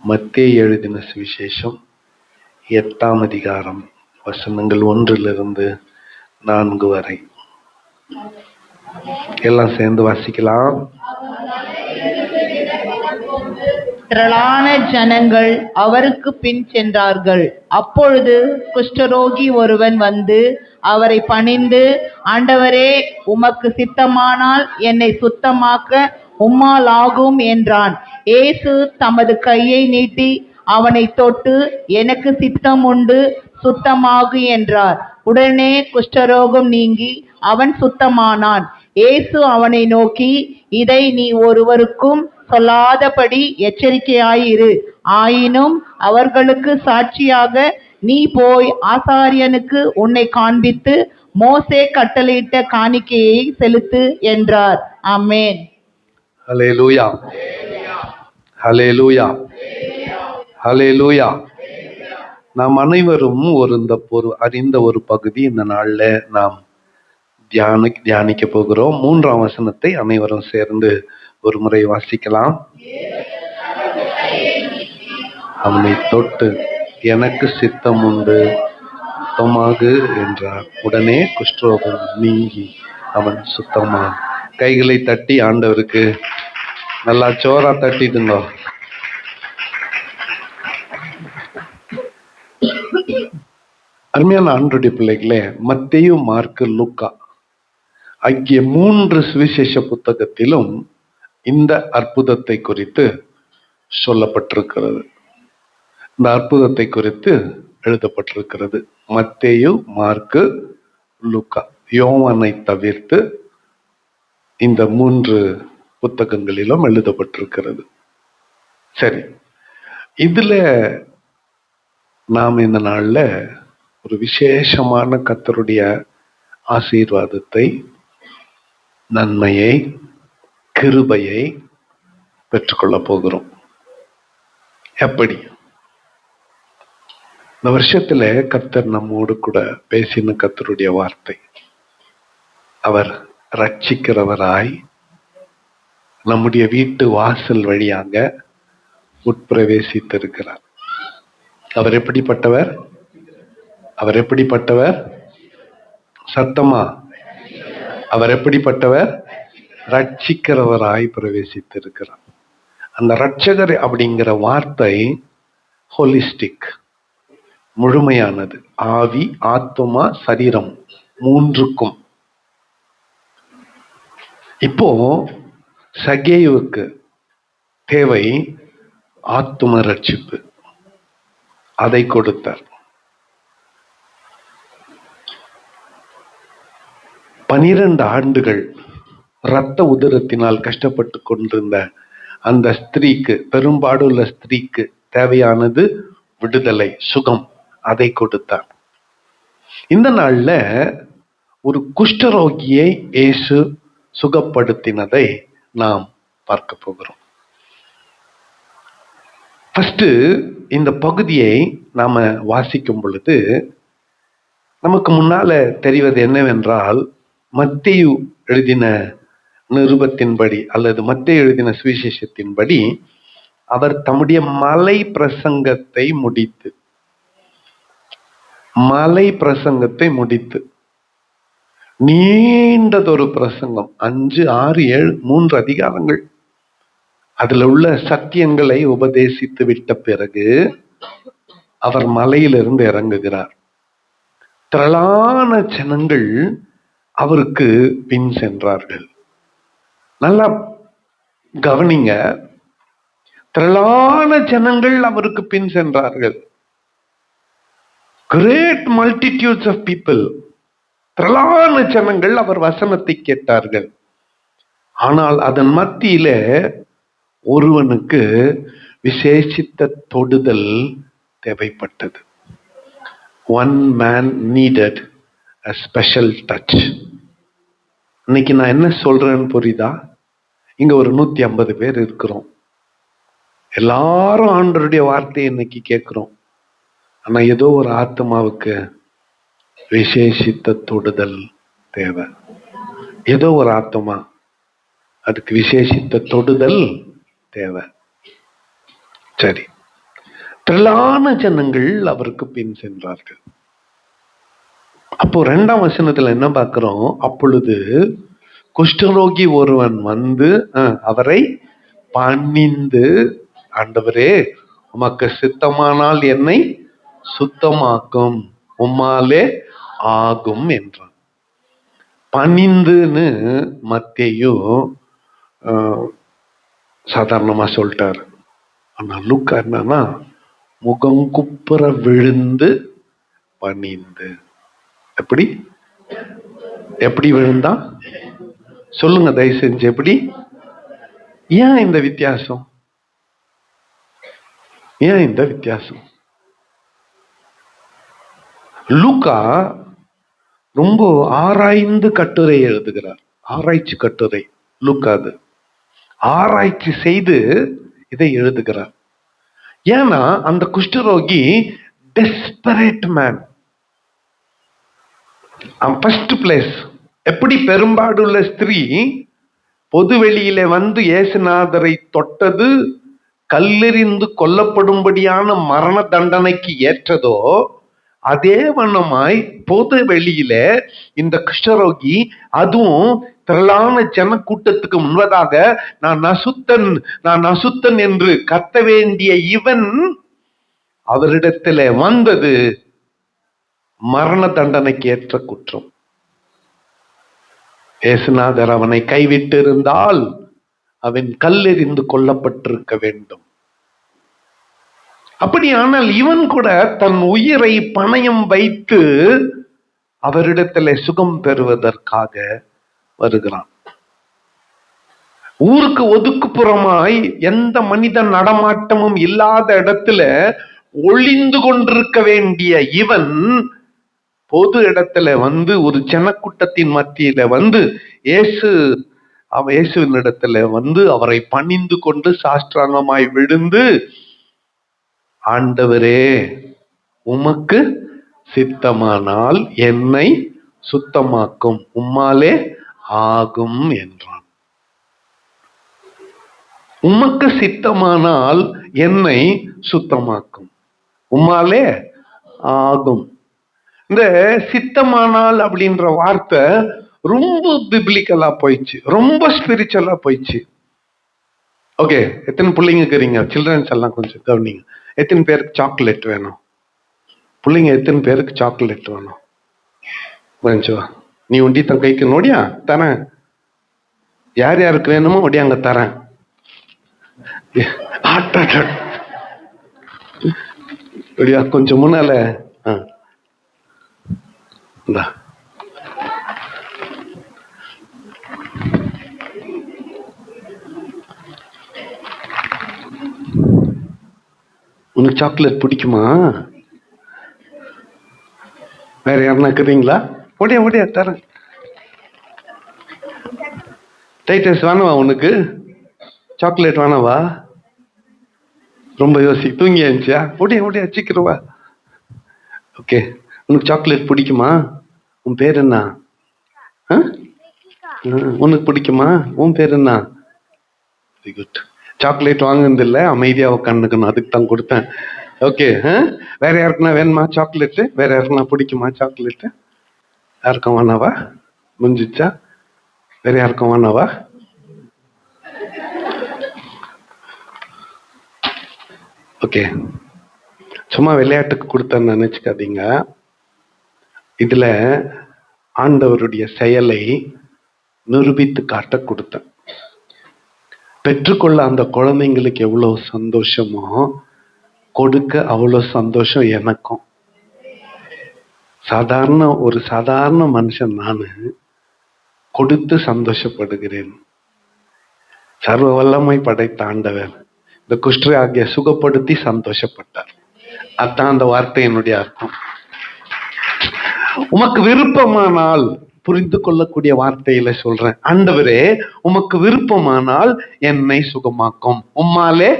மத்தேயு எழுதின சுவிசேஷம் 8ஆம் அதிகாரம் வசனங்கள் 1-4 வரை. எல்லாம் சேர்ந்து வாசிக்கலாம். திரளான ஜனங்கள் அவருக்கு பின் சென்றார்கள். அப்பொழுது குஷ்டரோகி ஒருவன் வந்து அவரை பணிந்து, ஆண்டவரே, உமக்கு சித்தமானால் என்னை சுத்தமாக்க உம்மால் ஆகும் என்றான். இயேசு தமது கையை நீட்டி அவனை தொட்டு, எனக்கு சித்தம் உண்டு, சுத்தமாகு என்றார். உடனே குஷ்டரோகம் நீங்கி அவன் சுத்தமானான். இயேசு அவனை நோக்கி, இதை நீ ஒருவருக்கும் சொல்லாதபடி எச்சரிக்கையாயிரு. ஆயினும் அவர்களுக்கு சாட்சியாக நீ போய் ஆசாரியனுக்கு உன்னை காண்பித்து மோசே கட்டளையிட்ட காணிக்கையை செலுத்து என்றார். ஆமென். ஹல்லேலூயா, ஹல்லேலூயா, ஹல்லேலூயா. நாம் அனைவரும் அறிந்த ஒரு பகுதி இந்த நாள்ல நாம் தியானிக்க போகிறோம். 3ஆம் வசனத்தை அனைவரும் சேர்ந்து ஒரு முறை வாசிக்கலாம். அவனை தொட்டு, எனக்கு சித்தம் உண்டு, சுத்தமாகு என்றார். உடனே குஷ்டரோகம் நீங்கி அவன் சுத்தமான். கைகளை தட்டி ஆண்டவருக்கு நல்லா சோரா தட்டிடுங்க. அருமையான ஆண்டவருடைய பிள்ளைகளே, மத்தேயு, மார்க்கு, லூக்கா ஆகிய 3 சுவிசேஷ புத்தகத்திலும் இந்த அற்புதத்தை குறித்து சொல்லப்பட்டிருக்கிறது. இந்த அற்புதத்தை குறித்து எழுதப்பட்டிருக்கிறது. மத்தேயு, மார்க்கு, லூக்கா, யோவானை தவிர்த்து இந்த 3 புத்தகங்களிலும் எழுதப்பட்டிருக்கிறது. சரி, இதுல நாம் இந்த நாள்ல ஒரு விசேஷமான கர்த்தருடைய ஆசீர்வாதத்தை, நன்மையை, கிருபையை பெற்றுக்கொள்ள போகிறோம். எப்படி? இந்த வருஷத்துல கர்த்தர் நம்மோடு கூட பேசின கர்த்தருடைய வார்த்தை, அவர் ரட்சிக்கிறவராய் நம்முடைய வீட்டு வாசல் வழியாக உட்பிரவேசித்திருக்கிறார். அவர் எப்படிப்பட்டவர்? அவர் எப்படிப்பட்டவர்? சத்தமா, அவர் எப்படிப்பட்டவர்? ரட்சிக்கிறவராய் பிரவேசித்திருக்கிறார். அந்த ரட்சகர் அப்படிங்கிற வார்த்தை ஹோலிஸ்டிக், முழுமையானது. ஆவி, ஆத்துமா, சரீரம் 3க்கும். இப்போ சகேயுவுக்கு தேவை ஆத்தும ரட்சிப்பு, அதை கொடுத்தார். 12 ஆண்டுகள் இரத்த உதிரத்தினால் கஷ்டப்பட்டு கொண்டிருந்த அந்த ஸ்திரீக்கு, பெரும்பாடுள்ள ஸ்திரீக்கு தேவையானது விடுதலை, சுகம், அதை கொடுத்தார். இந்த நாள்ல ஒரு குஷ்டரோகியை இயேசு சுகப்படுத்தினதை நாம் பார்க்க போகிறோம். ஃபர்ஸ்ட் இந்த பகுதியை நாம வாசிக்கும் பொழுது நமக்கு முன்னால தெரிவது என்னவென்றால், மத்தேயு எழுதின நிருபத்தின்படி அல்லது மத்தேயு எழுதின சுவிசேஷத்தின்படி அவர் தம்முடைய மலை பிரசங்கத்தை முடித்து நீண்டதொரு பிரசங்கம், 5, 6, 7, 3 அதிகாரங்கள், அதுல உள்ள சத்தியங்களை உபதேசித்து விட்ட பிறகு அவர் மலையிலிருந்து இறங்குகிறார். திரளான ஜனங்கள் அவருக்கு பின் சென்றார்கள். நல்லா கவனிங்க, திரளான ஜனங்கள் அவருக்கு பின் சென்றார்கள். கிரேட் மல்டிடியூட்ஸ் ஆஃப் பீப்புள், திரளான ஜனங்கள் அவர் வசனத்தை கேட்டார்கள். ஆனால் அதன் மத்தியில ஒருவனுக்கு விசேஷித்த தொடுதல் தேவைப்பட்டது. One man needed a special touch. இன்னைக்கு நான் என்ன சொல்றேன்னு புரியுதா? இங்க ஒரு 150 பேர் இருக்கிறோம். எல்லாரும் ஆண்டவருடைய வார்த்தையை இன்னைக்கு கேட்கிறோம். ஆனா ஏதோ ஒரு ஆத்மாவுக்கு விசேஷித்த தொடுதல் தேவை. ஏதோ ஒரு ஆத்மா, அதுக்கு விசேஷித்த தொடுதல் தேவை. சரி, திரளான ஜனங்கள் அவருக்கு பின் சென்றார்கள். அப்போ 2ஆம் வசனத்துல என்ன பார்க்கிறோம்? அப்பொழுது குஷ்டரோகி ஒருவன் வந்து அவரை பணிந்து, ஆண்டவரே உமக்கு சித்தமானால் என்னை சுத்தமாக்கும், உம்மாலே ஆகும் என்றான். பணிந்துன்னு மத்தேயு சாதாரணமா சொல்லிட்டாரு. ஆனா லூக்கா என்னன்னா முகம் குப்புற விழுந்து பணிந்து. எப்படி எப்படி விழுந்தா சொல்லுங்க தயவு செஞ்சு, எப்படி? ஏன் இந்த வித்தியாசம்? ஏன் இந்த வித்தியாசம்? லூக்கா ரொம்ப ஆராய்ந்து கட்டுரை எழுதுகிறார். ஆராய்ச்சி கட்டுரை லூக்கா. அது ஆராய்ச்சி செய்து இதை எழுதுகிறார். ஏன்னா அந்த குஷ்டரோகி டெஸ்பரேட் மேன். First place. எப்படி பெரும்பாடுள்ள ஸ்திரீ பொது வெளியில வந்து இயேசுநாதரை தொட்டது கல்லெறிந்து கொல்லப்படும்படியான மரண தண்டனைக்கு ஏற்றதோ, அதே வண்ணமாய் பொது வெளியில இந்த குஷ்டரோகி, அதுவும் திரளான ஜனக்கூட்டத்துக்கு முன்பதாக நான் அசுத்தன் நான் அசுத்தன் என்று கத்த வேண்டிய இவன் அவரிடத்துல வந்தது மரண தண்டனைக்கு ஏற்ற குற்றம். இயேசுநாதர் அவனை கைவிட்டு இருந்தால் அவன் கல்லெறிந்து கொல்லப்பட்டிருக்க வேண்டும். அப்படியானால் இவன் கூட தன் உயிரை பணயம் வைத்து அவரிடத்துல சுகம் பெறுவதற்காக வருகிறான். ஊருக்கு ஒதுக்குப்புறமாய் எந்த மனித நடமாட்டமும் இல்லாத இடத்துல ஒளிந்து கொண்டிருக்க வேண்டிய இவன் பொது இடத்துல வந்து ஒரு ஜனக்கூட்டத்தின் மத்தியில வந்து இயேசுவின் இடத்துல வந்து அவரை பணிந்து கொண்டு சாஷ்டாங்கமாய் விழுந்து, ஆண்டவரே உமக்கு சித்தமானால் என்னை சுத்தமாக்கும், உம்மாலே ஆகும் என்றான். உமக்கு சித்தமானால் என்னை சுத்தமாக்கும், உம்மாலே ஆகும். இந்த சித்தமானால் அப்படின்ற வார்த்தை ரொம்ப பிப்ளிக்கலா போயிடுச்சு, ரொம்ப ஸ்பிரிச்சுவலா போயிடுச்சு. ஓகே, எத்தனை பிள்ளைங்க இருக்கிறீங்க? சில்ட்ரன்ஸ் எல்லாம் கொஞ்சம் கவனிங்க. எத்தனை பேருக்கு சாக்லேட் வேணும்? பிள்ளைங்க எத்தனை பேருக்கு சாக்லேட் வேணும்? கொஞ்சம் நீ உண்டி தன் கைக்கு நோடியா தரேன். யார் யாருக்கு வேணுமோ ஒடியாங்க தரேன். கொஞ்சம் முன்னால உனக்கு சாக்லேட் பிடிக்குமா? வேற யாருன்னா இருக்கிறீங்களா? ஓடியா ஓடியா தரேன். டைட்டஸ் வேணவா? உனக்கு சாக்லேட் வேணவா? ரொம்ப யோசி, தூங்கி இருந்துச்சியா? ஓடியா ஓடியா சீக்கிரவா. ஓகே, உனக்கு சாக்லேட் பிடிக்குமா? உன் பேர் என்ன? உனக்கு பிடிக்குமா? உன் பேர் என்ன? Very good. சாக்லேட் வாங்குனது இல்லை, அமைதியா உட்காந்துக்கணும், அதுக்கு தான் கொடுத்தேன். ஓகே, வேற யாருக்குன்னா வேணுமா சாக்லேட்டு? வேற யாருக்குன்னா பிடிக்குமா சாக்லேட்டு? யாருக்கும் வேணாவா? முடிஞ்சிச்சா? வேற யாருக்கும் வேணாவா? ஓகே, சும்மா விளையாட்டுக்கு கொடுத்தேன்னு நினைச்சுக்காதீங்க. இதுல ஆண்டவருடைய செயலை நிரூபித்து காட்ட கொடுத்தேன். பெற்றுக்கொள்ள அந்த குழந்தைங்களுக்கு எவ்வளவு சந்தோஷமோ, கொடுக்க அவ்வளவு சந்தோஷம் எனக்கும். ஒரு சாதாரண மனுஷன் நானு, கொடுத்து சந்தோஷப்படுகிறேன். சர்வ வல்லமை படைத்த ஆண்டவர் இந்த குஷ்டரோகியை சுகப்படுத்தி சந்தோஷப்பட்டார். அதான் அந்த வார்த்தை என்னுடைய அர்த்தம். உமக்கு விருப்பமானால், புரிந்து கொள்ளக்கூடிய வார்த்தையில சொல்றேன், ஆண்டவரே உமக்கு விருப்பமானால் என்னை சுகமாக்கும், உம்மாலே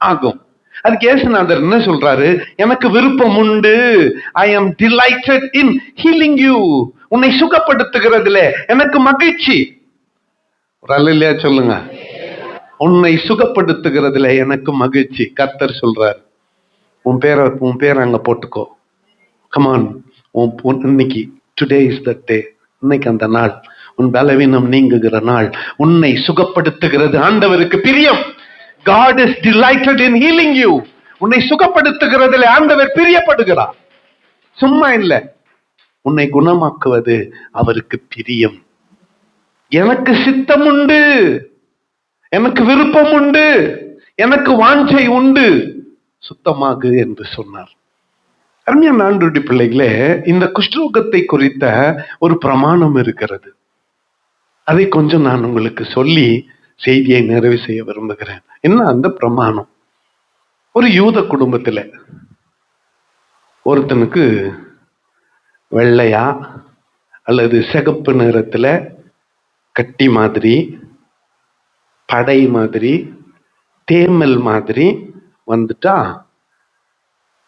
ஆகும். அதுக்கு இயேசுநாதர் என்ன சொல்றாரு? எனக்கு விருப்பம் உண்டு. ஐ am delighted in healing you. உன்னை சுகப்படுத்துகிறதுல எனக்கு மகிழ்ச்சி. ஒரு அல்லேலூயா சொல்லுங்க. உன்னை சுகப்படுத்துகிறதுல எனக்கு மகிழ்ச்சி, கர்த்தர் சொல்றார். உன் பேரை அங்க போட்டுக்கோ. கமான், இன்னைக்கு டுடே இஸ் த டே. இன்னைக்கு அந்த நாள், உன் பலவீனம் நீங்குகிற நாள், உன்னை சுகப்படுத்துகிறது ஆண்டவருக்கு பிரியம். God is delighted in healing you. உன்னை சுகப்படுத்துகிறதில் ஆண்டவர் பிரியப்படுகிறார். சும்மா இல்ல, உன்னை குணமாக்குவது அவருக்கு பிரியம். எனக்கு சித்தம் உண்டு, எனக்கு விருப்பம் உண்டு, எனக்கு வாஞ்சை உண்டு, சுத்தமாகு என்று சொன்னார். அருமையான ஆண்டவருடைய பிள்ளைகளே, இந்த குஷ்டரோகத்தை குறித்த ஒரு பிரமாணம் இருக்கிறது. அதை கொஞ்சம் நான் உங்களுக்கு சொல்லி செய்தியை நிறைவு செய்ய விரும்புகிறேன். என்ன அந்த பிரமாணம்? ஒரு யூத குடும்பத்துல ஒருத்தனுக்கு வெள்ளையா அல்லது சிகப்பு நிறத்துல கட்டி மாதிரி, படை மாதிரி, தேமல் மாதிரி வந்துட்டா,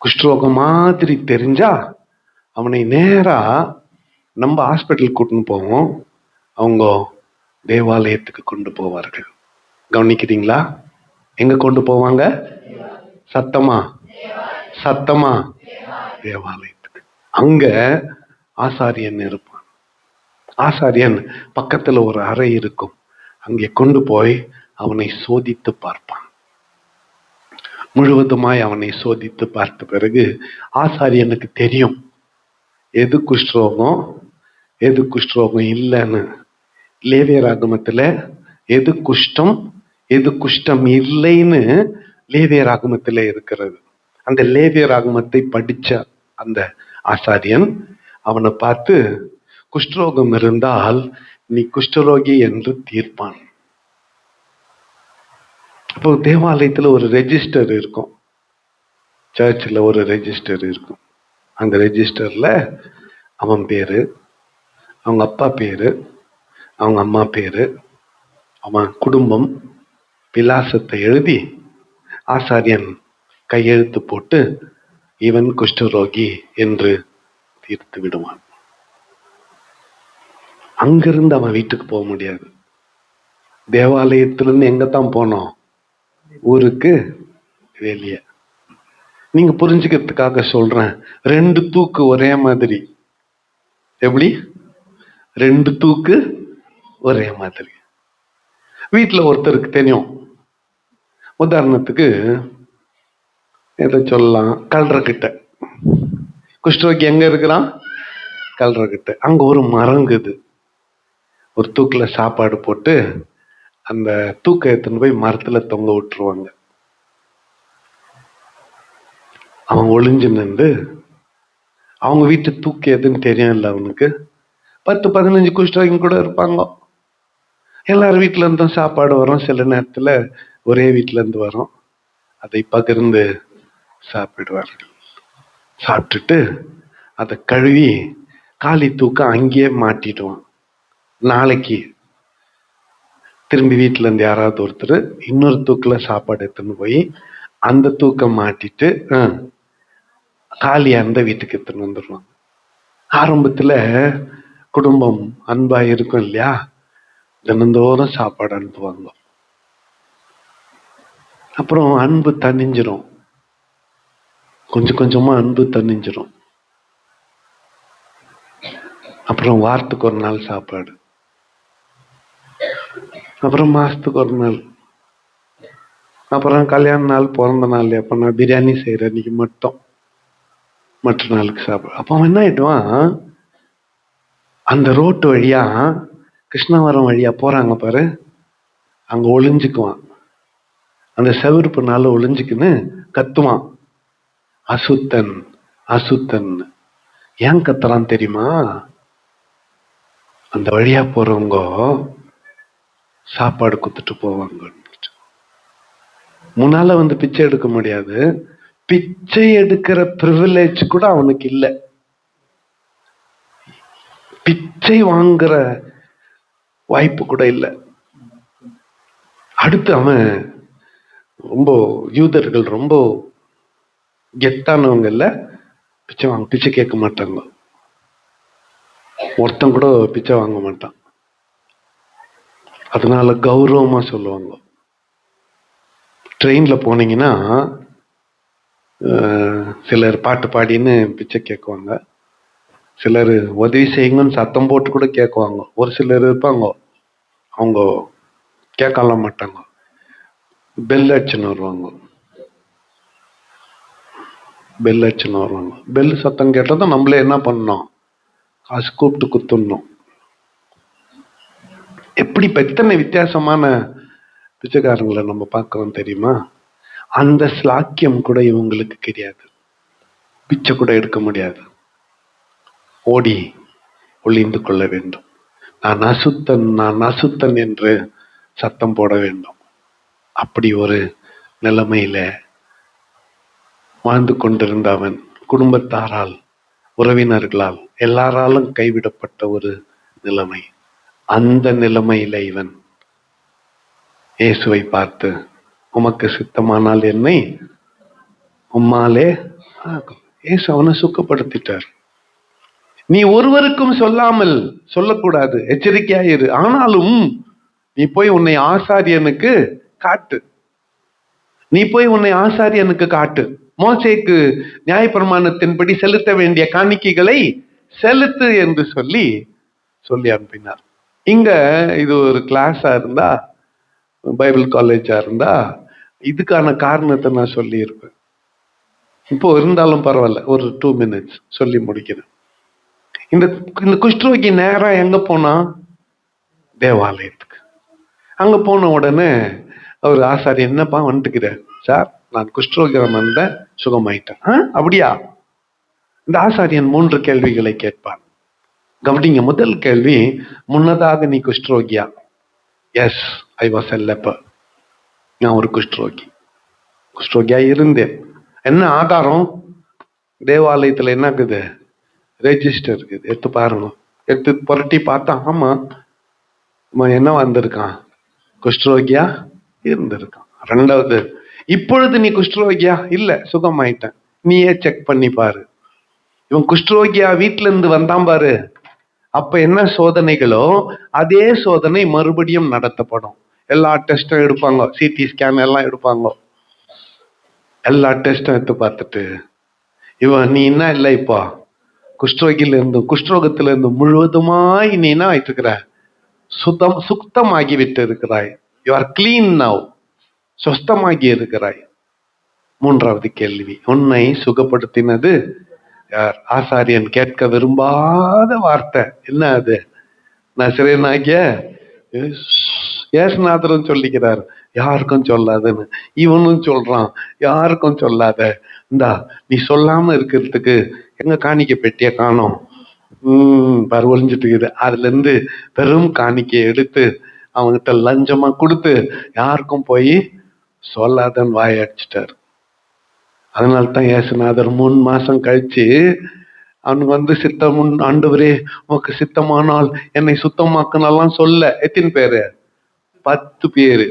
குஷ்டரோகம் மாதிரி தெரிஞ்சா, அவனை நேரா நம்ம ஹாஸ்பிட்டல் கூட்டின்னு போவோம். அவங்க தேவாலயத்துக்கு கொண்டு போவார்கள். கவனிக்கிறீங்களா? எங்க கொண்டு போவாங்க? சத்தமா சத்தமா தேவாலயத்துக்கு. அங்க ஆசாரியன் இருப்பான். ஆசாரியன் பக்கத்துல ஒரு அறை இருக்கும். அங்கே கொண்டு போய் அவனை சோதித்து பார்ப்பான். முழுவதுமாய் அவனை சோதித்து பார்த்த பிறகு ஆசாரியனுக்கு தெரியும் எது குஷ்டரோகம், எது குஷ்டரோகம் இல்லைன்னு. லேவியராகமத்துல எது குஷ்டம், எது குஷ்டம் இல்லைன்னு லேவியராகமத்துல இருக்கிறது. அந்த லேவியராகமத்தை படிச்ச அந்த ஆசாரியன் அவனை பார்த்து, குஷ்டரோகம் இருந்தால் நீ குஷ்டரோகி என்று தீர்ப்பான். இப்போ தேவாலயத்துல ஒரு ரெஜிஸ்டர் இருக்கும், சர்ச்சில் ஒரு ரெஜிஸ்டர் இருக்கும். அந்த ரெஜிஸ்டர்ல அவன் பேரு, அவங்க அப்பா பேரு, அவங்க அம்மா பேரு, அவன் குடும்பம், விலாசத்தை எழுதி ஆசாரியன் கையெழுத்து போட்டு இவன் குஷ்டரோகி என்று தீர்த்து விடுவான். அங்கிருந்து அவன் வீட்டுக்கு போக முடியாது. தேவாலயத்திலிருந்து எங்கத்தான் போனோம்? ஊருக்கு வெளியே. நீங்க புரிஞ்சுக்கிறதுக்காக சொல்றேன். 2 தூக்கு ஒரே மாதிரி. எப்படி? 2 தூக்கு ஒரே மாதிரி. வீட்டுல ஒருத்தருக்கு தெரியும். உதாரணத்துக்கு எதை சொல்லலாம்? கல்றகிட்ட. குஷ்டரோகி எங்க இருக்கிறான்? கல்றகிட்ட. அங்க ஒரு மரங்குது. ஒரு தூக்குல சாப்பாடு போட்டு அந்த தூக்க எடுத்துன்னு போய் மரத்துல தொங்க விட்டுருவாங்க. அவன் ஒளிஞ்சு நின்று, அவங்க வீட்டு தூக்கு எதுன்னு தெரியும் இல்லை அவனுக்கு. 10-15 குஷ்டரோகி கூட இருப்பாங்க. எல்லாரும் வீட்டுல இருந்தும் சாப்பாடு வரும். சில நேரத்துல ஒரே வீட்டுல இருந்து வரும். அதை பகிர்ந்து சாப்பிடுவார்கள். சாப்பிட்டுட்டு அதை கழுவி காலி தூக்க அங்கேயே மாட்டிடுவான். நாளைக்கு திரும்பி வீட்டுல இருந்து யாராவது ஒருத்தர் இன்னொரு தூக்குல சாப்பாடு எடுத்துன்னு போய் அந்த தூக்கம் மாட்டிட்டு காலியா இருந்த வீட்டுக்கு எடுத்துன்னு வந்துடுவாங்க. ஆரம்பத்துல குடும்பம் அன்பா இருக்கும் இல்லையா? தினந்தோறும் சாப்பாடு அனுப்புவாங்க. அப்புறம் அன்பு தணிஞ்சிரும். கொஞ்சம் கொஞ்சமா அன்பு தணிஞ்சிரும். அப்புறம் வாரத்துக்கு ஒரு நாள் சாப்பாடு, அப்புறம் மாசத்துக்கு ஒரு நாள், அப்புறம் கல்யாண நாள், பிறந்த நாள், எப்ப நான் பிரியாணி செய்யறேன் இன்னைக்கு மட்டும், மற்ற நாளுக்கு சாப்பாடு. அப்ப அவன் என்ன ஆயிடுவான்? அந்த ரோட்டு வழியா, கிருஷ்ணாவரம் வழியா போறாங்க பாரு, அங்க ஒளிஞ்சுக்குவான். அந்த செவருப்புனால ஒளிஞ்சுக்குன்னு கத்துவான், அசுத்தன் அசுத்தன். ஏன் கத்துறான் தெரியுமா? அந்த வழியா போறவங்க சாப்பாடு குத்துட்டு போவாங்க. முன்னால வந்து பிச்சை எடுக்க முடியாது. பிச்சை எடுக்கிற பிரிவிலேஜ் கூட அவனுக்கு இல்லை. பிச்சை வாங்குற வாய்ப்பு கூட இல்லை. அடுத்து அவன் ரொம்ப, யூதர்கள் ரொம்ப கெத்தானவங்க இல்ல, பிச்சை கேட்க மாட்டாங்க. ஒருத்தன் கூட பிச்சை வாங்க மாட்டான். அதனால கௌரவமா சொல்லுவாங்க. ட்ரெயின்ல போனீங்கன்னா சிலர் பாட்டு பாடின்னு பிச்சை கேட்குவாங்க, சிலர் உதவி செய்யுங்கன்னு சத்தம் போட்டு கூட கேட்குவாங்க. ஒரு சிலர் இருப்பாங்க, அவங்க கேட்கலாம் மாட்டாங்க, பெல் அடிச்சுன்னு வருவாங்க. பெல் அடிச்சுன்னு வருவாங்க. பெல் சத்தம் கேட்டதும் நம்மளே என்ன பண்ணணும்? காசு கூப்பிட்டு குத்துடணும். எப்படி எத்தனை வித்தியாசமான பிச்சைக்காரங்களை நம்ம பார்க்கிறோம் தெரியுமா? அந்த ஸ்லாக்கியம் கூட இவங்களுக்கு கிடையாது. பிச்சை கூட எடுக்க முடியாது. ஓடி ஒளிந்து கொள்ள வேண்டும். நான் அசுத்தன், நான் அசுத்தன் என்று சத்தம் போட வேண்டும். அப்படி ஒரு நிலைமையில வாழ்ந்து கொண்டிருந்த அவன் குடும்பத்தாரால், உறவினர்களால், எல்லாராலும் கைவிடப்பட்ட ஒரு நிலைமை. அந்த நிலைமையில இவன் இயேசுவை பார்த்து, உமக்கு சித்தமானால் என்னை உம்மாலே ஆக்கும். இயேசு அவனை சுக்கப்படுத்திட்டார். நீ ஒருவருக்கும் சொல்லாமல், சொல்லக்கூடாது, எச்சரிக்கையாயிரு. ஆனாலும் நீ போய் உன்னை ஆசாரியனுக்கு காட்டு. நீ போய் உன்னை ஆசாரியனுக்கு காட்டு. மோசேக்கு நியாயப்பிரமாணத்தின்படி செலுத்த வேண்டிய காணிக்கைகளை செலுத்து என்று சொல்லி அனுப்பினார். இங்க இது ஒரு கிளாஸா இருந்தா, பைபிள் காலேஜா இருந்தா, இதுக்கான காரணத்தை நான் சொல்லி இருப்பேன். இப்போ இருந்தாலும் பரவாயில்ல, ஒரு 2 minutes சொல்லி முடிக்கிறேன். இந்த குஷ்டரோகி நேரா எங்க போனா? தேவாலயத்துக்கு. அங்க போன உடனே அவர் ஆசாரியர், என்னப்பா வந்துட்டுக்கிற? சார், நான் குஷ்டரோகியம் வந்த சுகமாயிட்டேன். அப்படியா? இந்த ஆசாரியன் 3 கேள்விகளை கேட்பான். கவனிங்க. முதல் கேள்வி, முன்னதாக நீ குஷ்டரோகியா? Yes, I was a leper. நான் ஒரு குஷ்டரோகியா இருந்தேன். என்ன ஆதாரம்? தேவாலயத்துல என்ன இருக்குது? ரெஜிஸ்டர் இருக்குது. எடுத்து பாருங்க. எடுத்து புரட்டி பார்த்தா, ஆமா, என்ன வந்திருக்கான்? குஷ்டரோகியா இருந்திருக்கான். 2வது, இப்பொழுது நீ குஷ்டரோகியா? இல்ல, சுகமாயிட்டேன். நீயே செக் பண்ணி பாரு. இவன் குஷ்டரோகியா வீட்டுல இருந்து வந்தான் பாரு. அப்ப என்ன சோதனைகளோ அதே சோதனை மறுபடியும் நடத்தப்படும். எல்லா டெஸ்டும் எடுப்பாங்க, சிடி ஸ்கேன் எல்லாம் எடுப்பாங்க. எல்லா டெஸ்டும் எடுத்து பார்த்துட்டு, இவன் நீ என்ன இல்லை, இப்போ குஷ்டரோகத்தில இருந்து முழுவதுமாய் நீ என்ன ஆயிட்டு இருக்கிற? சுத்தமாகி விட்டு இருக்கிறாய். You are clean now. சுத்தமாகி இருக்கிறாய். 3வது கேள்வி, உன்னை சுகப்படுத்தினது யார்? ஆசாரியன் கேட்க விரும்பாத வார்த்தை. என்ன அது? நசரேயனாகிய இயேசுநாதரும் சொல்லிக்கிறார், யாருக்கும் சொல்லாதன்னு. இவனும் சொல்றான், யாருக்கும் சொல்லாத. இந்தா, நீ சொல்லாம இருக்கிறதுக்கு எங்க காணிக்க பெட்டிய காணோம், பரவழிஞ்சிட்டு இருக்குது. அதுல இருந்து பெரும் காணிக்கையை எடுத்து அவன்கிட்ட லஞ்சமா கொடுத்து யாருக்கும் போய் சொல்லாதன்னு வாய அடிச்சிட்டாரு. அதனால்தான் இயேசுநாதர் 3 மாசம் கழிச்சு அவனுக்கு சித்தம், ஆண்டவரே உனக்கு சித்தமானால் என்னை சுத்தமாக்குனெல்லாம் சொல்ல. எத்தனை பேரு? 10 பேரு.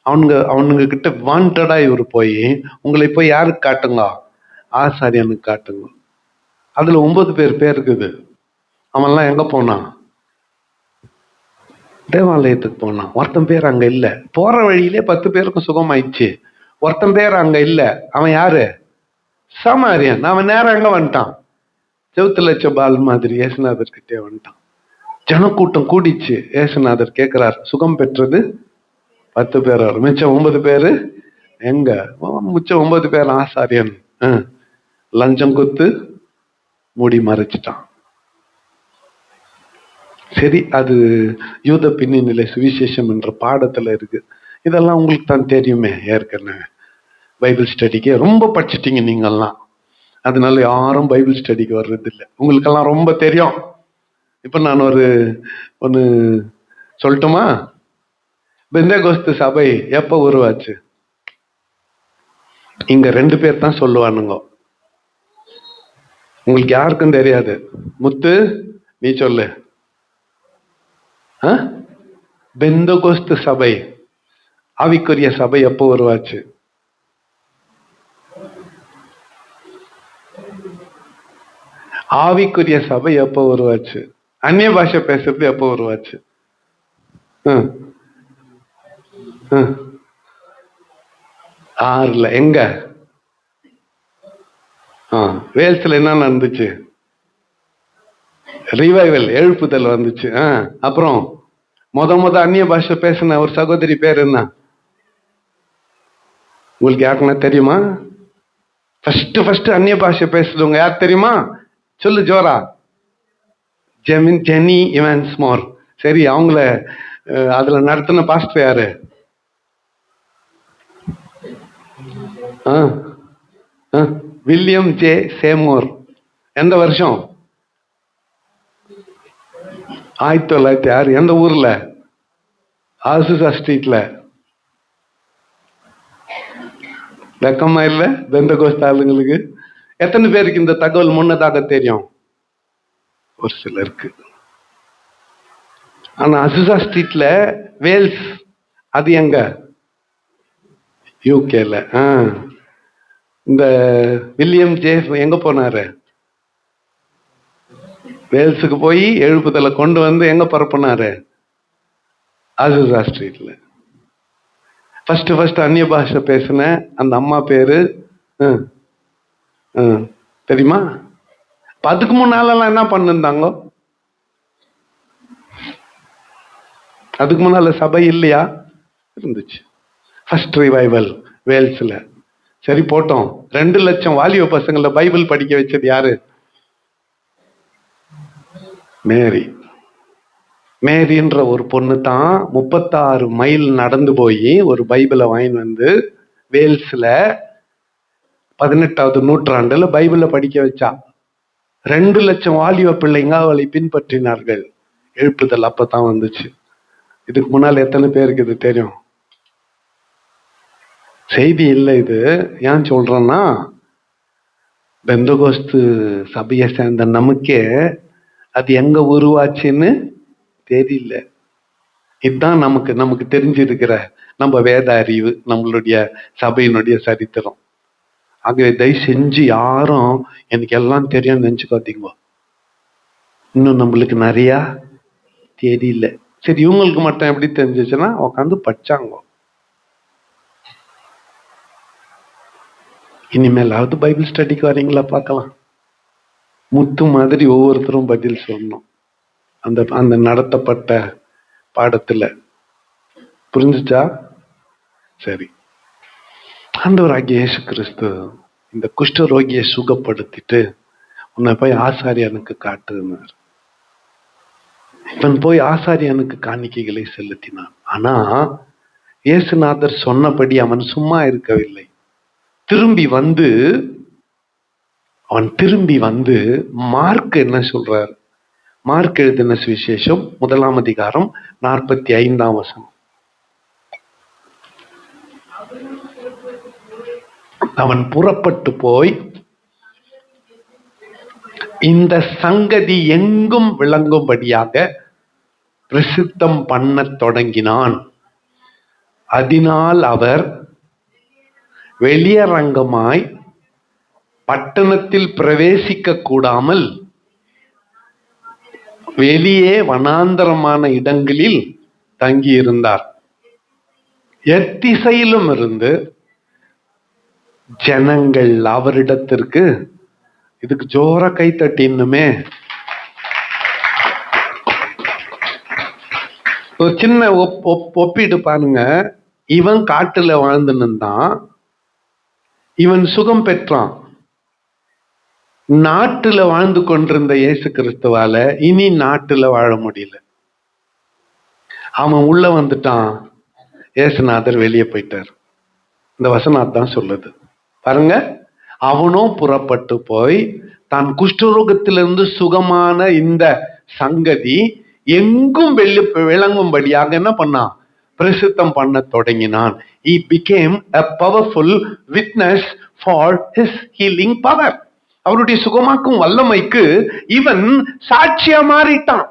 அவனுங்க கிட்ட வாண்டடா இவர் போய், உங்களை போய் யாருக்கு காட்டுங்க? ஆசாரியனுக்கு காட்டுங்க. அதுல 9 பேர் இருக்குது. அவன்லாம் எங்க போனான்? தேவாலயத்துக்கு போனான். ஒருத்தன் பேர் அங்க இல்ல. போற வழியிலே 10 பேருக்கும் சுகமாயிடுச்சு. ஒருத்தன் பேர் அங்க இல்ல. அவன் யாரு? சமாரியன். அவன் நேரம் எங்க வந்துட்டான்? செவுத்துல வச்ச பால் மாதிரி இயேசுநாதர் கிட்டே வந்துட்டான். ஜனக்கூட்டம் கூடிச்சு. இயேசுநாதர் கேட்கிறார், சுகம் பெற்றது 10 பேர், மிச்சம் 9 பேரு எங்க? மிச்சம் 9 பேர் ஆசாரியன் லஞ்சம் கொடுத்து மூடி மறைச்சிட்டான். சரி, அது யூத பின்னணியில சுவிசேஷம் என்ற பாடத்துல இருக்கு. இதெல்லாம் உங்களுக்கு தான் தெரியுமே. ஏற்கனவே பைபிள் ஸ்டடிக்கு ரொம்ப படிச்சிட்டீங்க நீங்கெல்லாம். அதனால யாரும் பைபிள் ஸ்டடிக்கு வர்றது இல்லை. உங்களுக்கெல்லாம் ரொம்ப தெரியும். இப்ப நான் ஒன்னு சொல்லட்டுமா? பெந்தேகோஸ்து சபை எப்ப உருவாச்சு? இங்க 2 பேர் தான் சொல்லுவானுங்க. உங்களுக்கு யாருக்கும் தெரியாது. முத்து, நீ சொல்லு. பெந்தேகோஸ்து சபை, ஆவிக்குரிய சபை எப்போ உருவாச்சு? ஆவிக்குரிய சபை எப்போ உருவாச்சு? அந்நிய பாஷை பேசுறது எப்போ உருவாச்சு? 6ல. எங்க? வேல்ஸ்ல என்ன நடந்துச்சு? ரிவைவல், எழுப்புதல் வந்துச்சு. அப்புறம் முத அந்நிய பாஷை பேசின ஒரு சகோதரி பேர் என்ன? உங்களுக்கு யாருக்குன்னா தெரியுமா? ஃபர்ஸ்ட் அந்நிய பாஷை பேசுறவங்க யார் தெரியுமா? சொல்லு ஜோரா. Jenny Evans Moore. சரி, அவங்கள அதுல நடத்தின பாஸ்டர் யாரு? William J Seymour. எந்த வருஷம்? 1906. எந்த ஊர்ல? ஆசுசா ஸ்ட்ரீட்ல. வெக்கமா இல்ல பெந்தகோஸ்து ஆளுங்களுக்கு? எத்தனை பேருக்கு இந்த தகவல் முன்னதாக தெரியும்? ஒரு சிலருக்கு. ஆனா அசுசா ஸ்ட்ரீட்ல வேல்ஸ், அது எங்க? யூகேல. இந்த வில்லியம் ஜே எங்க போனாரு? வேல்ஸுக்கு போய் எழுப்புதலை கொண்டு வந்து எங்க பரப்புனாரு? அசுசா ஸ்ட்ரீட்ல. ஃபர்ஸ்ட் அந்நிய பாஷை பேசின அந்த அம்மா பேரு தெரியுமா? அதுக்கு முன்னாலெல்லாம் என்ன பண்ணிருந்தாங்க? அதுக்கு முன்னால சபை இல்லையா? இருந்துச்சு. ஃபர்ஸ்ட் ரிவைவல் வேல்ஸ்ல. சரி போட்டோம். 2 லட்சம் வாலிப பசங்களை பைபிள் படிக்க வச்சது யாரு? மேரி. மேரின்ற ஒரு பொண்ணு தான் 36 மைல் நடந்து போய் ஒரு பைபிளை வாங்கி வந்து வேல்ஸ்ல 18வது நூற்றாண்டுல பைபிளை படிக்க வச்சா. 2 லட்சம் வாலிப பிள்ளைங்க அவளை பின்பற்றினார்கள். எழுப்புதல் அப்பதான் வந்துச்சு. இதுக்கு முன்னால் எத்தனை பேருக்கு இது தெரியும்? செய்தி இல்லை இது. ஏன் சொல்றேன்னா, பெந்தகோஸ்து சபையை சேர்ந்த நமக்கே அது எங்க உருவாச்சுன்னு தெரியல. இதுதான் நமக்கு தெரிஞ்சிருக்கிற நம்ம வேத அறிவு, நம்மளுடைய சபையினுடைய சரித்திரம். ஆகவே தயவு செஞ்சு யாரும் எனக்கு எல்லாம் தெரியும் நினைச்சுக்காதீங்க. இன்னும் நம்மளுக்கு நிறைய தெரியல. சரி, இவங்களுக்கு மட்டும் எப்படி தெரிஞ்சிச்சுன்னா உட்காந்து படிச்சாங்க. இனிமேலாவது பைபிள் ஸ்டடிக்கு வரீங்களா பார்க்கலாம். முத்து மாதிரி ஒவ்வொருத்தரும் பதில் சொல்லணும் அந்த நடத்தப்பட்ட பாடத்துல. புரிஞ்சுச்சா? சரி. ஆண்டவராகிய இயேசு கிறிஸ்து இந்த குஷ்ட ரோகியை சுகப்படுத்திட்டு உன்னை போய் ஆசாரியனுக்கு காட்டுனார். இவன் போய் ஆசாரியனுக்கு காணிக்கைகளை செலுத்தினான். ஆனா இயேசுநாதர் சொன்னபடி அவன் சும்மா இருக்கவில்லை. அவன் திரும்பி வந்து மார்க் என்ன சொல்றார்? மார்க் எழுதின சுவிசேஷம் 1ஆம் அதிகாரம் 45ஆம் வசனம். அவன் புறப்பட்டு போய் இந்த சங்கதி எங்கும் விளங்கும்படியாக பிரசித்தம் பண்ண தொடங்கினான். அதனால் அவர் வெளியரங்கமாய் பட்டணத்தில் பிரவேசிக்க கூடாமல் வெளியே வனாந்தரமான இடங்களில் தங்கியிருந்தார். எத்திசையிலும் இருந்து ஜனங்கள் அவரிடத்திற்கு, இதுக்கு ஜோர கைத்தட்டி இன்னுமே ஒரு சின்ன ஒப்பீடு பாருங்க. இவன் காட்டுல வாழ்ந்துன்னுதான், இவன் சுகம் பெற்றான். நாட்டுல வாழ்ந்து கொண்டிருந்த இயேசு கிறிஸ்துவால இனி நாட்டுல வாழ முடியல. அவன் உள்ள வந்துட்டான், இயேசுநாதர் வெளியே போயிட்டார். இந்த வசனம் தான் சொல்லுது பாருங்க. அவனும் புறப்பட்டு போய் தான் குஷ்டரோகத்திலிருந்து சுகமான இந்த சங்கதி எங்கும் விளங்கும்படியாக என்ன பண்ணான்? பிரசித்தம் பண்ண தொடங்கினான். He became a powerful witness for his healing power. அவருடைய சுகமாக்கும் வல்லமைக்கு இவன் சாட்சியா மாறிட்டான்.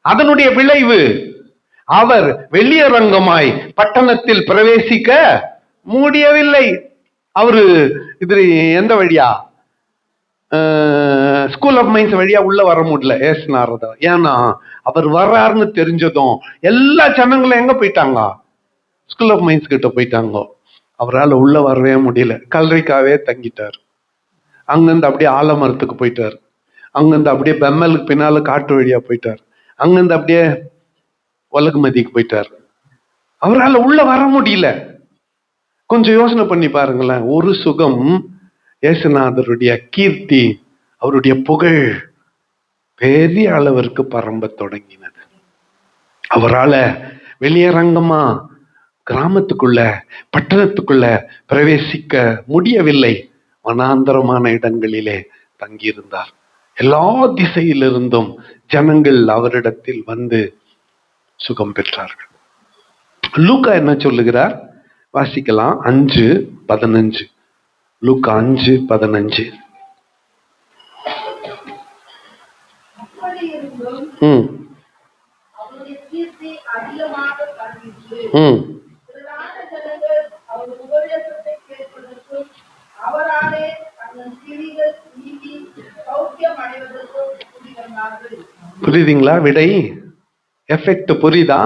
அதனுடைய விளைவு, அவர் வெளியரங்கமாய் பட்டணத்தில் பிரவேசிக்க முடியவில்லை. அவரு இது எந்த வழியா? ஸ்கூல் ஆஃப் மைன்ஸ் வழியா உள்ள வர முடியல ஏசுநாதர். ஏன்னா அவர் வர்றாருன்னு தெரிஞ்சதும் எல்லா ஜனங்களும் எங்க போயிட்டாங்க? ஸ்கூல் ஆஃப் மைன்ஸ் கிட்ட போயிட்டாங்க. அவரால் உள்ள வரவே முடியல. கல்லறைக்காவே தங்கிட்டார். அங்கிருந்து அப்படியே ஆலமரத்துக்கு போயிட்டார், அங்கிருந்து அப்படியே பெம்மலுக்கு பின்னால காட்டு வழியா போயிட்டார், அங்கிருந்து அப்படியே ஒலகுமதிக்கு போயிட்டார். அவரால் உள்ள வர முடியல. கொஞ்சம் யோசனை பண்ணி பாருங்களேன். ஒரு சுகம், இயேசுநாதருடைய கீர்த்தி, அவருடைய புகழ் பெரிய அளவிற்கு பரம்ப தொடங்கினது. அவரால வெளியரங்கமா கிராமத்துக்குள்ள பட்டணத்துக்குள்ள பிரவேசிக்க முடியவில்லை. வனாந்தரமான இடங்களிலே தங்கியிருந்தார். எல்லா திசையிலிருந்தும் ஜனங்கள் அவரிடத்தில் வந்து சுகம் பெற்றார்கள். லூக்கா என்ன சொல்லுகிறார்? வாசிக்கலாம். 5:15. லூக்கா 5:15. புரியுதுங்களா? விடை எஃபெக்ட் புரியுதா?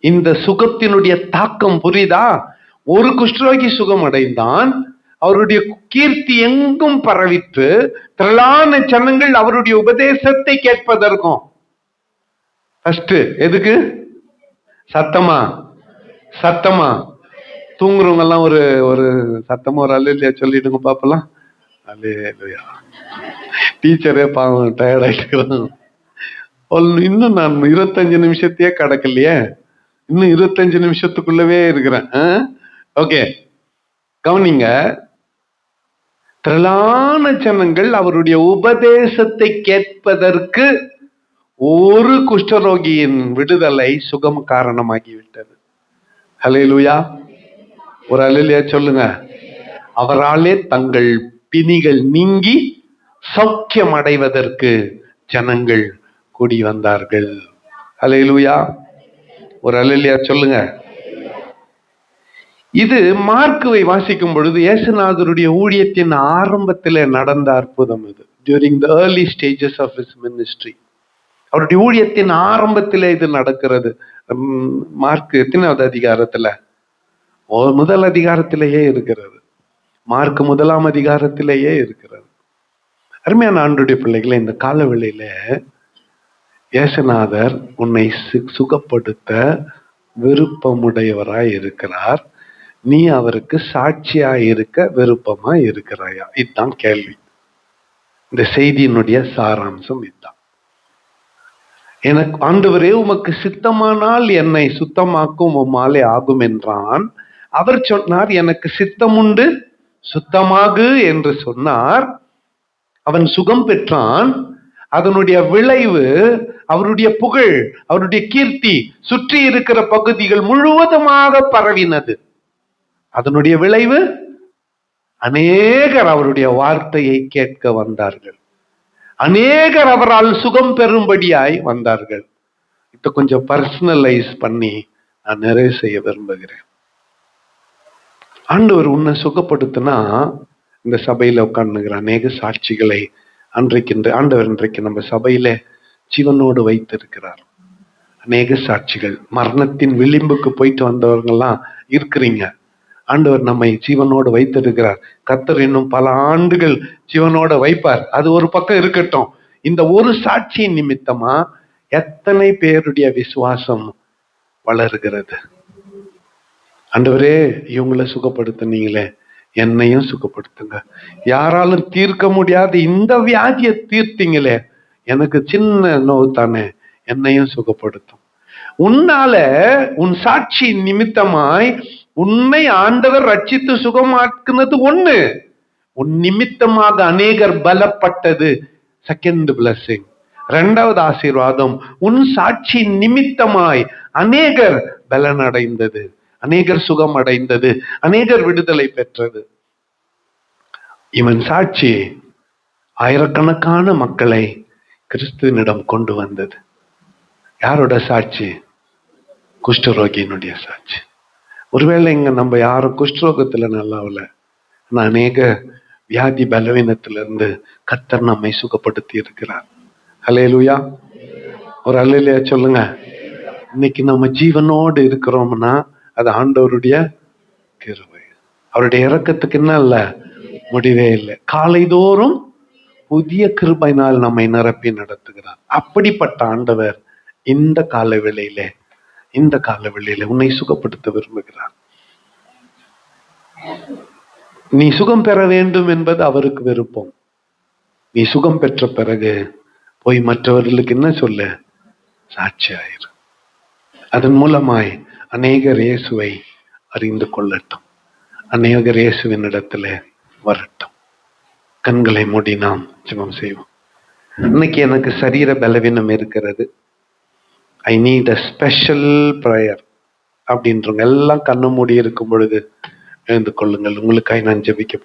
இந்த சுகத்தினுடைய தாக்கம் புரியுதா? ஒரு குஷ்டரோகி சுகம் அடைந்தான், அவருடைய கீர்த்தி எங்கும் பரவித்து திரளான ஜனங்கள் அவருடைய உபதேசத்தை கேட்பதற்கும். ஃபர்ஸ்ட் எதுக்கு? சத்தமா சத்தமா தூங்குறவங்க எல்லாம் ஒரு ஒரு சத்தமா ஒரு அல்லேலூயா சொல்லிடுங்க பாப்பலாம். அல்லேலூயா. டீச்சரே பாவம் டயர்ட் ஆயிட்டு, இன்னும் நான் 25 நிமிஷத்தையே கடக்கலையே, இன்னும் 25 நிமிஷத்துக்குள்ளவே இருக்கிறேன். ஓகே, கவனிங்க. திரளான ஜனங்கள் அவருடைய உபதேசத்தை கேட்பதற்கு ஒரு குஷ்டரோகியின் விடுதலை சுகம் காரணமாகிவிட்டது. ஹல்லேலூயா. ஒரு அல்லேலூயா சொல்லுங்க. அவராலே தங்கள் பிணிகள் நீங்கி சௌக்கியம் அடைவதற்கு ஜனங்கள் கூடி வந்தார்கள். ஹல்லேலூயா. ஒரு அல்லேலூயா சொல்லுங்க. இது மார்க்குவை வாசிக்கும் பொழுது இயேசுநாதருடைய ஊழியத்தின் ஆரம்பத்தில் நடந்த அற்புதம். இது during the early stages of his ministry. அவருடைய ஊழியத்தின் ஆரம்பத்தில் இது நடக்கிறது. மார்க் எத்தனாவது அதிகாரத்துல? முதல் அதிகாரத்திலேயே இருக்கிறது. மார்க் 1ஆம் அதிகாரத்திலேயே இருக்கிறது. அருமையான ஆண்டவருடைய பிள்ளைகளை, இந்த காலவெளியில இயேசுநாதர் உன்னை சுகப்படுத்த விருப்பமுடையவராய் இருக்கிறார். நீ அவருக்கு சாட்சியா இருக்க விருப்பமா இருக்கிறாயா? இதுதான் கேள்வி. இந்த செய்தியினுடைய சாராம்சம் இதுதான். எனக்கு ஆண்டவரே உமக்கு சித்தமானால் என்னை சுத்தமாக்கும் உம்மாலே ஆகும் என்றான். அவர் சொன்னார், எனக்கு சித்தம் உண்டு, சுத்தமாகு என்று சொன்னார். அவன் சுகம் பெற்றான். அதனுடைய விளைவு அவருடைய புகழ், அவருடைய கீர்த்தி சுற்றி இருக்கிற பகுதிகள் முழுவதுமாக பரவினது. அதனுடைய விளைவு அநேகர் அவருடைய வார்த்தையை கேட்க வந்தார்கள். அநேகர் அவரால் சுகம் பெறும்படியாய் வந்தார்கள். இத கொஞ்சம் பர்சனலைஸ் பண்ணி நான் நிறைவு செய்ய விரும்புகிறேன். ஆண்டவர் உன்னை சுகப்படுத்தினா, இந்த சபையில உட்கார்ந்துங்கிற அநேக சாட்சிகளை ஆண்டவர் இன்றைக்கு நம்ம சபையில ஜீவனோடு வைத்திருக்கிறார். அநேக சாட்சிகள், மரணத்தின் விளிம்புக்கு போயிட்டு வந்தவர்கள்லாம் இருக்கிறீங்க. ஆண்டவர் நம்மை ஜீவனோடு வைத்திருக்கிறார். கர்த்தர் இன்னும் பல ஆண்டுகள் ஜீவனோட வைப்பார். அது ஒரு பக்கம் இருக்கட்டும். இந்த ஒரு சாட்சியின் நிமித்தமா எத்தனை பேருடைய விசுவாசம் வளர்கிறது. ஆண்டவரே, இவங்களை சுகப்படுத்தினீங்களே, என்னையும் சுகப்படுத்துங்க. யாராலும் தீர்க்க முடியாத இந்த வியாதியை தீர்த்தீங்களே, எனக்கு சின்ன நோவு தானே, என்னையும் சுகப்படுத்தும். உன்னால, உன் சாட்சி நிமித்தமாய் உன்னை ஆண்டவர் ரட்சித்து சுகமாக்குனது ஒண்ணு. உன் நிமித்தமாக அநேகர் பலப்பட்டது செகண்ட் பிளஸிங். 2வது ஆசீர்வாதம், உன் சாட்சி நிமித்தமாய் அநேகர் பலன் அடைந்தது, அநேகர் சுகம் அடைந்தது, அநேகர் விடுதலை பெற்றது. இவன் சாட்சி ஆயிரக்கணக்கான மக்களை கிறிஸ்துவனிடம் கொண்டு வந்தது. யாரோட சாட்சி? குஷ்டரோகியினுடைய சாட்சி. ஒருவேளை இங்க நம்ம யாரும் குஷ்டரோகத்துல நல்லாவில்ல, ஆனா அநேக வியாதி பலவீனத்திலிருந்து கர்த்தர் நம்மை சுகப்படுத்தி இருக்கிறார். ஹல்லேலூயா. ஒரு அல்லேலூயா சொல்லுங்க. இன்னைக்கு நம்ம ஜீவனோடு இருக்கிறோம்னா அது ஆண்டவருடைய கிருபை. அவருடைய இரக்கத்துக்கு என்ன இல்ல முடிவே இல்லை. காலைதோறும் புதிய கிருபையினால் நம்மை நிரப்பி நடத்துகிறார். அப்படிப்பட்ட ஆண்டவர் இந்த காலவேளையிலே உன்னை சுகப்படுத்த விரும்புகிறார். நீ சுகம் பெற வேண்டும் என்பது அவருக்கு விருப்பம். நீ சுகம் பெற்ற பிறகு போய் மற்றவர்களுக்கு என்ன சொல்ல? சாட்சியாயிரு. அதன் மூலமாய் அநேகர் இயேசுவை அறிந்து கொள்ளட்டும். அநேகர் இயேசுவின் இடத்துல வரட்டும். கண்களை மூடி நாம் ஜெபம் செய்வோம். இன்னைக்கு எனக்கு சரீர பலவீனம் இருக்கிறது. I need a special prayer அப்படின்றவங்க எல்லாம் கண்ணு மூடி இருக்கும் பொழுது எழுந்து கொள்ளுங்கள். உங்களுக்காய் நான் ஜெபிக்க போகிறேன்.